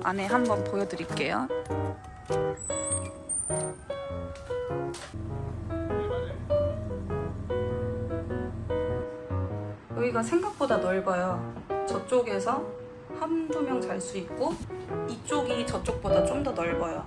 안에 한번 보여드릴게요. 여기가 생각보다 넓어요. 저쪽에서 한두 명 잘 수 있고 이쪽이 저쪽보다 좀 더 넓어요.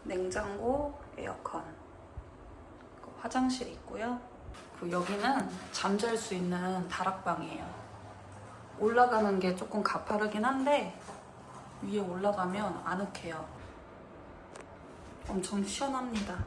냉장고, 에어컨, 화장실 있고요. 여기는 잠잘 수 있는 다락방이에요. 올라가는 게 조금 가파르긴 한데 위에 올라가면 아늑해요. 엄청 시원합니다.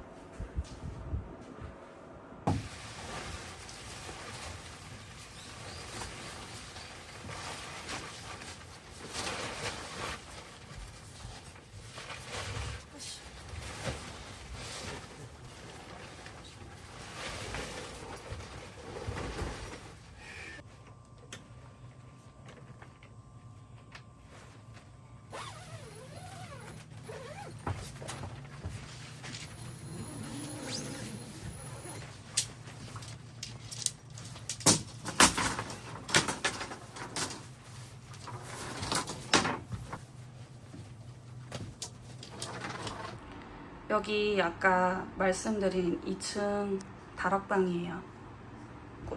여기 아까 말씀드린 2층 다락방이에요.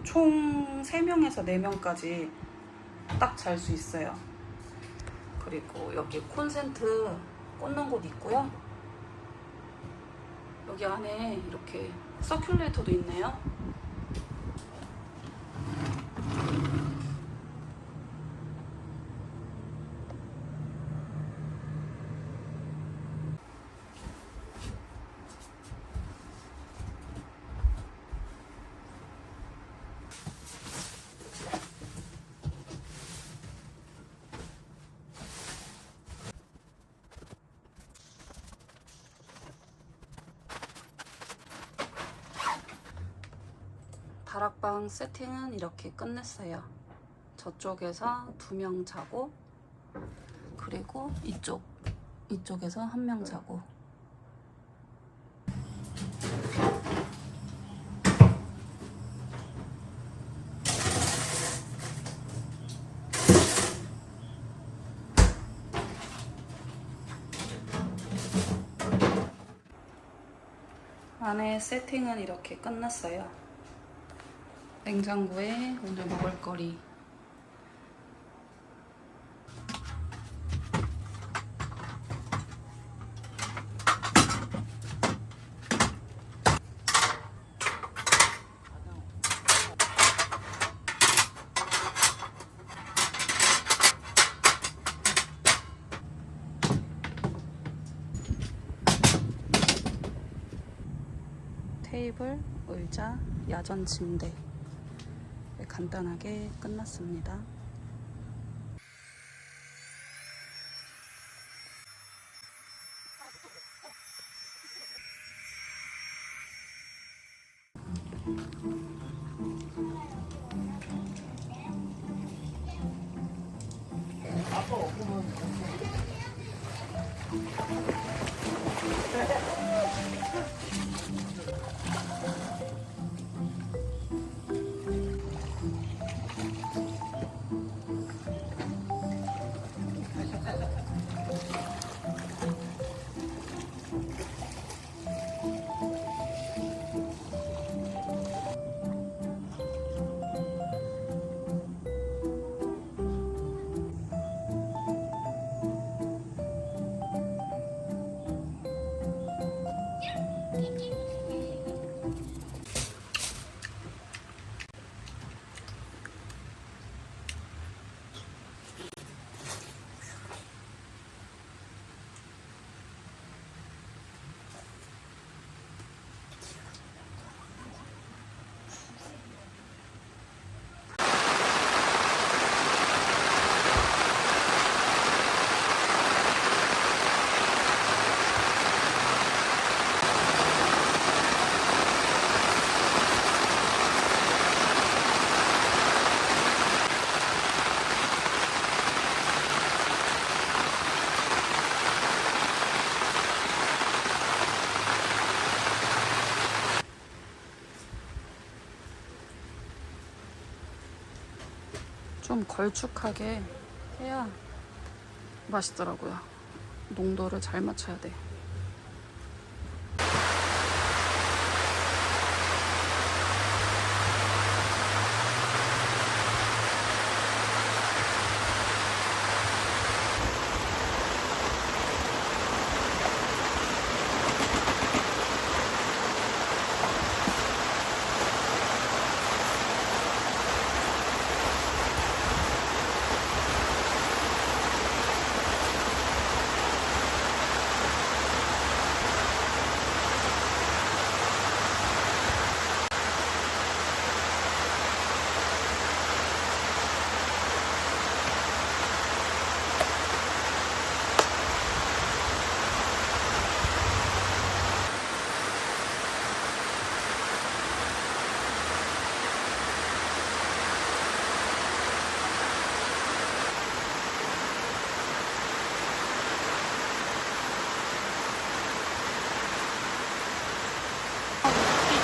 총 3명에서 4명까지 딱 잘 수 있어요. 그리고 여기 콘센트 꽂는 곳 있고요. 여기 안에 이렇게 서큘레이터도 있네요. 다락방 세팅은 이렇게 끝냈어요. 저쪽에서 2명 자고, 그리고 이쪽에서 1명 자고. 안에 세팅은 이렇게 끝났어요. 냉장고에 오늘 먹을 거리, 테이블, 의자, 야전 침대 간단하게 끝났습니다. 좀 걸쭉하게 해야 맛있더라고요. 농도를 잘 맞춰야 돼.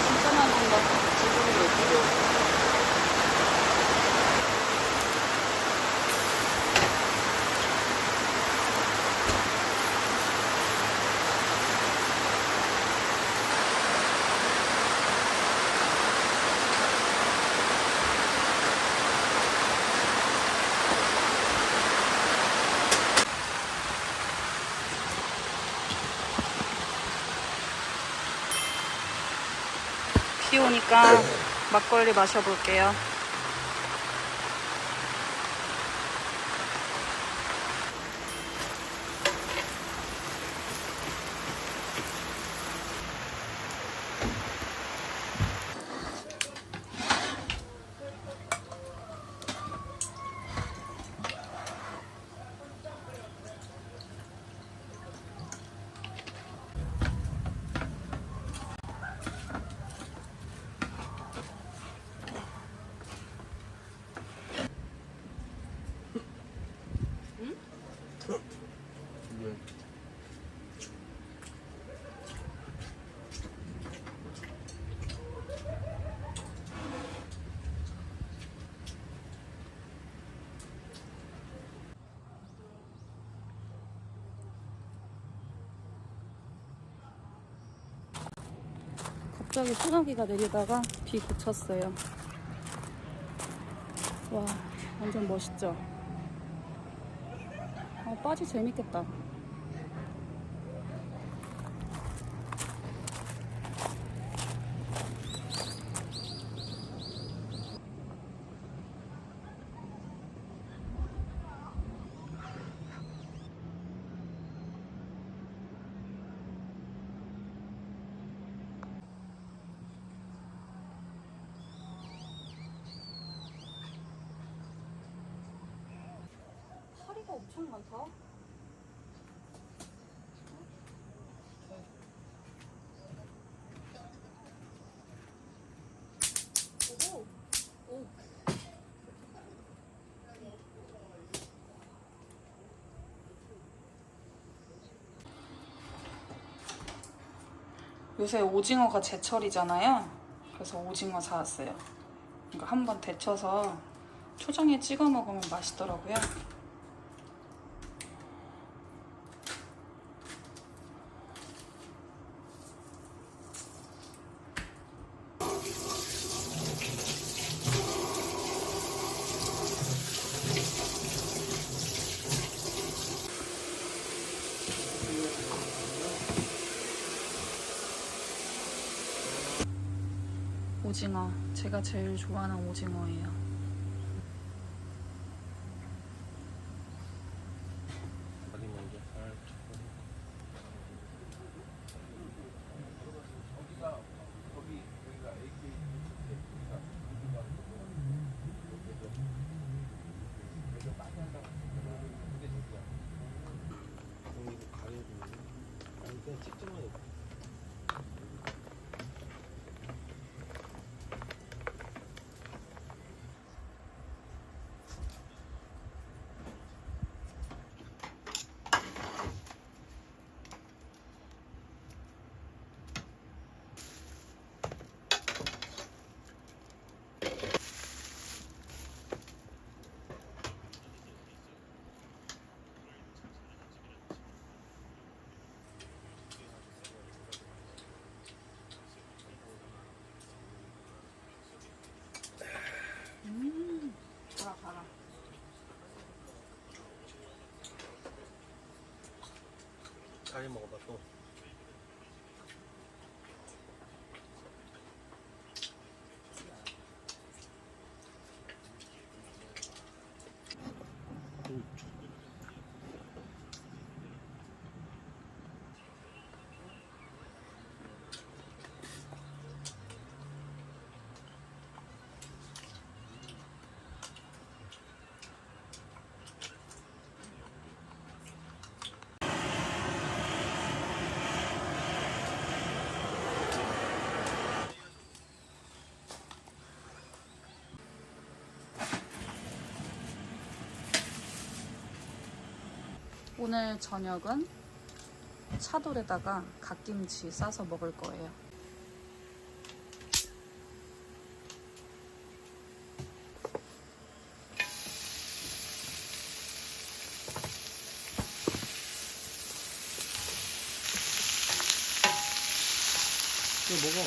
진짜 많은 거 지금 여기로. 비 오니까 막걸리 마셔볼게요. 갑자기 소나기가 내리다가 비 그쳤어요. 와, 완전 멋있죠? 빠지 재밌겠다. 파리가 엄청 많다. 오. 오. 요새 오징어가 제철이잖아요. 그래서 오징어 사왔어요. 그러니까 한번 데쳐서 초장에 찍어 먹으면 맛있더라고요. 오징어, 제가 제일 좋아하는 오징어예요. 가위 먹어봐 또. 오늘 저녁은 차돌에다가 갓김치 싸서 먹을 거예요. 이거 먹어.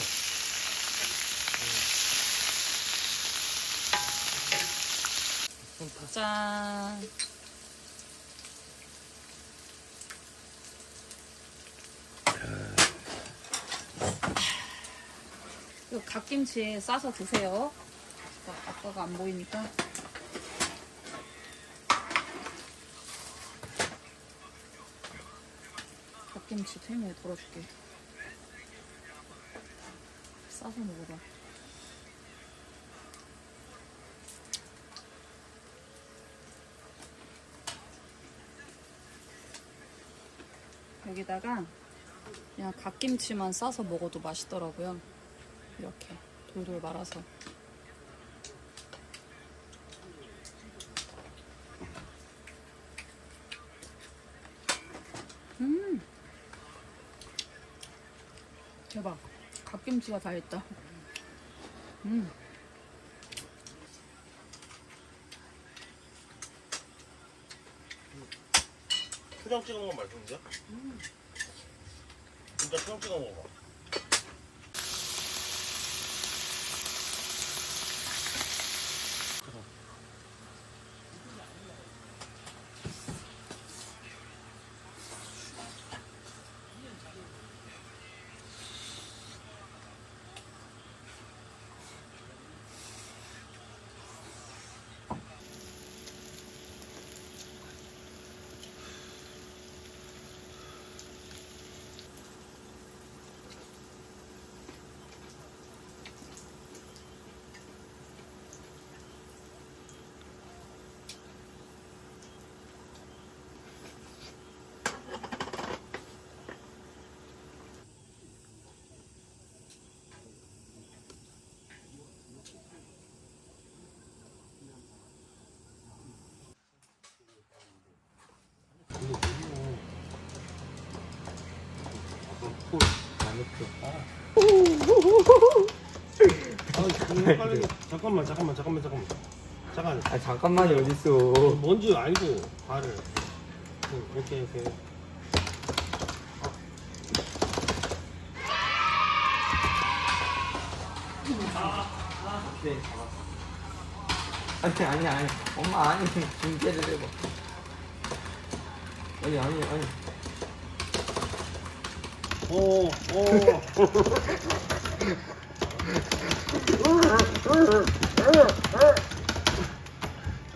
짠! 이거 갓김치 싸서 드세요. 아빠가 안 보이니까. 갓김치 태미에 덜어줄게. 싸서 먹어봐. 여기다가 그냥 갓김치만 싸서 먹어도 맛있더라고요. 이렇게 돌돌 말아서. 대박. 갓김치가 다 있다. 초장 찍어 먹으면 맛있는데? 진짜 초장 찍어 먹어봐. 빨리 잠깐만. 아 잠깐만이 어딨어. 뭔지 알고 발을 이렇게 네 잡았어. 아니 엄마 아니 중계를 해봐. 아니 오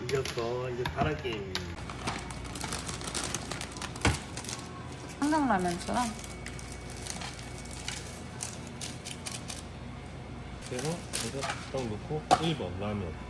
이겼어. 이제 다른 게임. 한강라면처럼. 그래서 여기다 딱 놓고 1번 라면.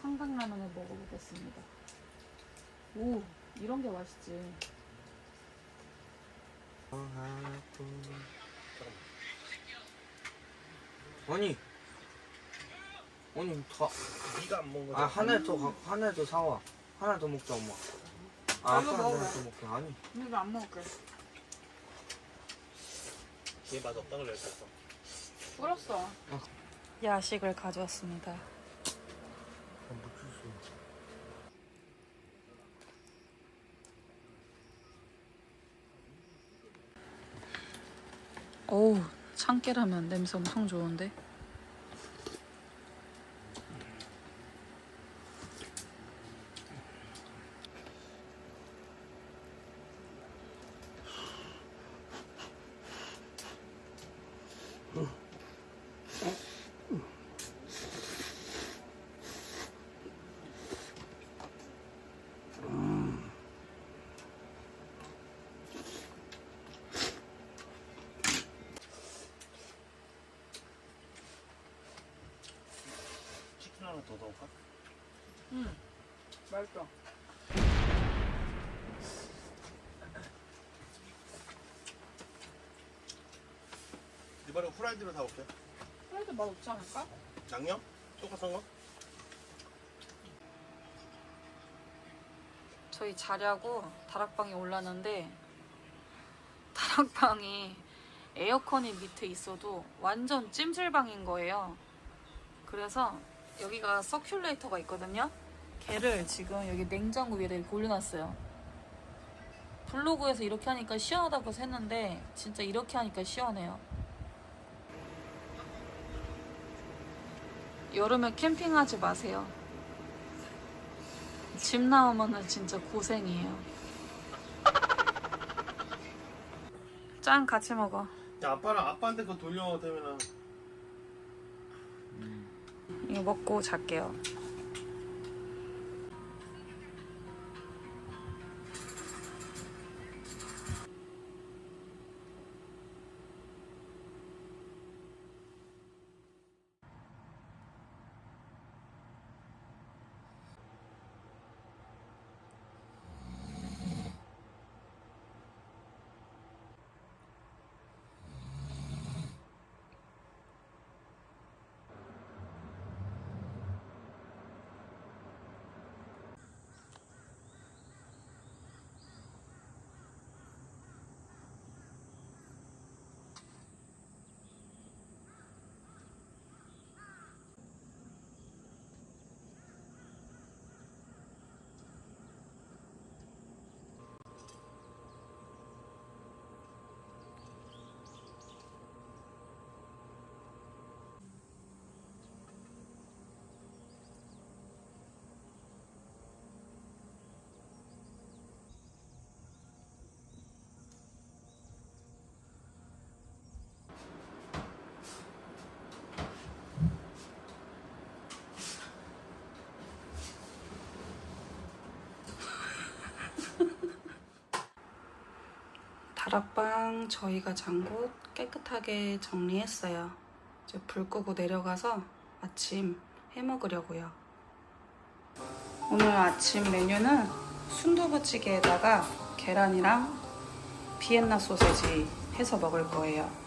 한강라면을 먹어보겠습니다. 오, 이런 게 맛있지. 아니 더. 네가 안 먹은 아 거. 하나 더 사와. 하나 더 먹자 엄마. 이거 하나 먹을래. 더 먹자. 아니 이거 안 먹을게. 얘 맛없다 그랬었어. 불었어. 야식을 가져왔습니다. 어우, 참깨라면 냄새 엄청 좋은데? 치킨 하나 더 넣을까? 맛있어. 이번에 후라이드로 사올게. 프라이드 맛없지 않을까? 양념? 똑같은 거? 저희 자려고 다락방에 올랐는데 다락방이 에어컨이 밑에 있어도 완전 찜질방인 거예요. 그래서 여기가 서큘레이터가 있거든요. 걔를 지금 여기 냉장고 위에다 이렇게 올려놨어요. 블로그에서 이렇게 하니까 시원하다고 해서 했는데 진짜 이렇게 하니까 시원해요. 여름에 캠핑하지 마세요. 집 나오면은 진짜 고생이에요. 짠, 같이 먹어. 야, 아빠한테 그거 돌려도 되면은. 이거 먹고 잘게요. 다락방 저희가 잔 곳 깨끗하게 정리했어요. 이제 불 끄고 내려가서 아침 해 먹으려고요. 오늘 아침 메뉴는 순두부찌개에다가 계란이랑 비엔나 소세지 해서 먹을 거예요.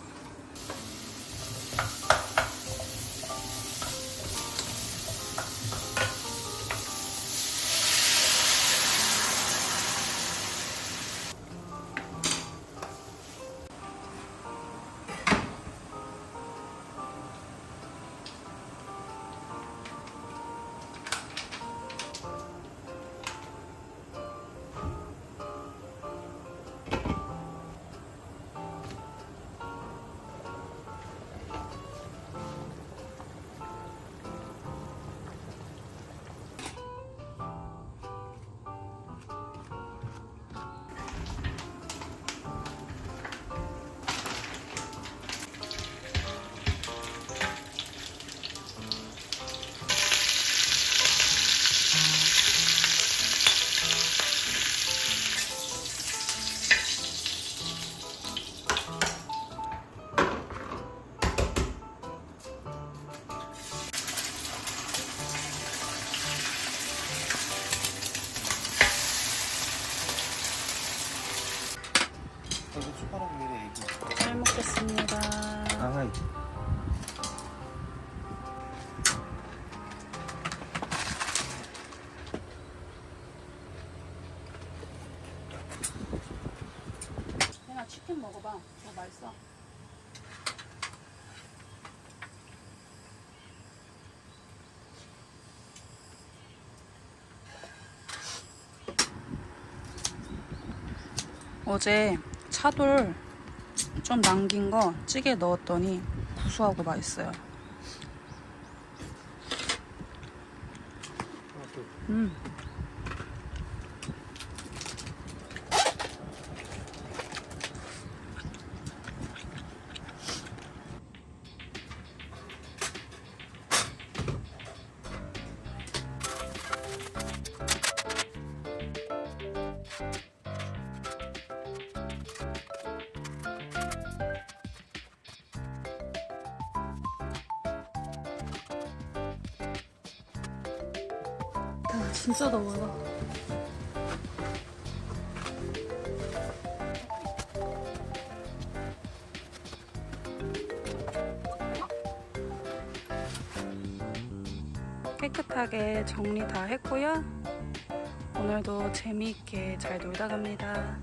어제 차돌 좀 남긴 거 찌개에 넣었더니 구수하고 맛있어요. 진짜 더워요. 깨끗하게 정리 다 했고요. 오늘도 재미있게 잘 놀다 갑니다.